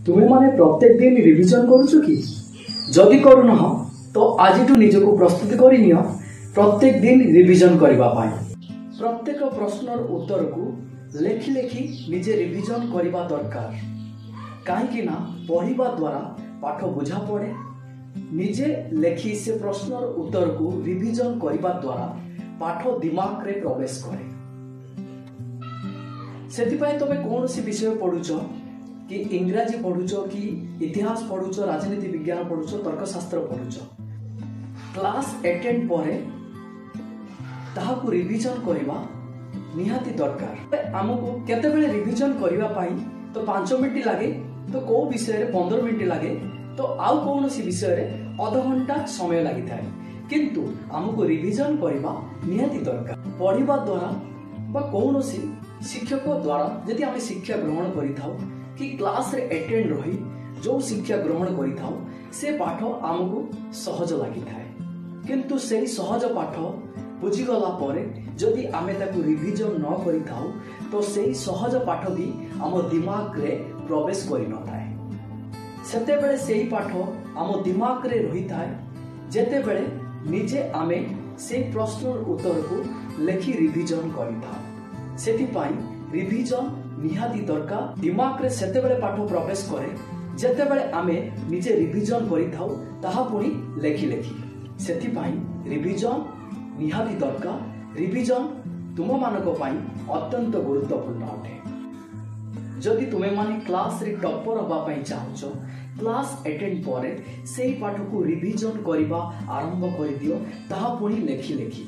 तुम्हें माने प्रत्येक दिन रिविजन करुछु कि जदि करूना तो आज निजको प्रस्तुत कर प्रत्येक दिन रिविजन करबा पाई प्रत्येक प्रश्नर उत्तर को लेखि लेखि निजे रिविजन करबा दरकार कहीं पढ़ा द्वारा पाठ बुझा पड़े निजे लेखि से प्रश्नर उत्तर को रिविजन करबा द्वारा पाठ दिमाग रे प्रवेश करे सेतिपाई तबे कौन सी विषय पढ़ुछ कि इंग्राजी पढ़ुछ कि इतिहास पढ़ुछ राजनीति विज्ञान पढ़ुछ तर्कशास्त्र पढ़ुछ क्लास अटेंड परे ताहाकु रिविजन करबा निहाती दरकार आमको केते बेले रिविजन करबा पाई तो 5 मिनिट लागे तो को विषय रे 15 मिनिट लागे तो आउ कौन सी विषय रे आधा घंटा समय लागि थाए किंतु आमको रिविजन करबा निहाती दरकार पढ़िबा द्वारा बा कौन सी शिक्षक द्वारा यदि आम शिक्षा ग्रहण करिथाउ कि क्लास रे अटेंड रही जो शिक्षा ग्रहण करिथाउ से पाठ आमको सहज लागि थाए किंतु सेही सहज पाठ बुझीगला परे जदि आमे ताकू रिविजन न करिथाउ तो सेही सहज पाठ भी आम दिमाग रे प्रवेश करि न थाए सेते बेले सेही पाठ आम दिमाग रे रही थाए जेते बेले निजे आमे से प्रश्नर उत्तर को लेखि रिविजन करिथाउ सेति पाई रिविजन निहाती दरकार दिमाग रे सेते बेले पाठ प्रवेश करे जेते बेले आमे निजे रिविजन करिथाउ ताहा पुनी लेखि लेखि सेति पाई रिविजन निहाती दरकार रिविजन तुम मानक पाई अत्यंत गुरुत्वपूर्ण अटे जदि तुमे माने क्लास रे टॉपर होबा पाई चाहछो क्लास अटेंड परे सेही पाठ को रिविजन करबा आरंभ कर दियो ताहा पुनी लेखि लेखि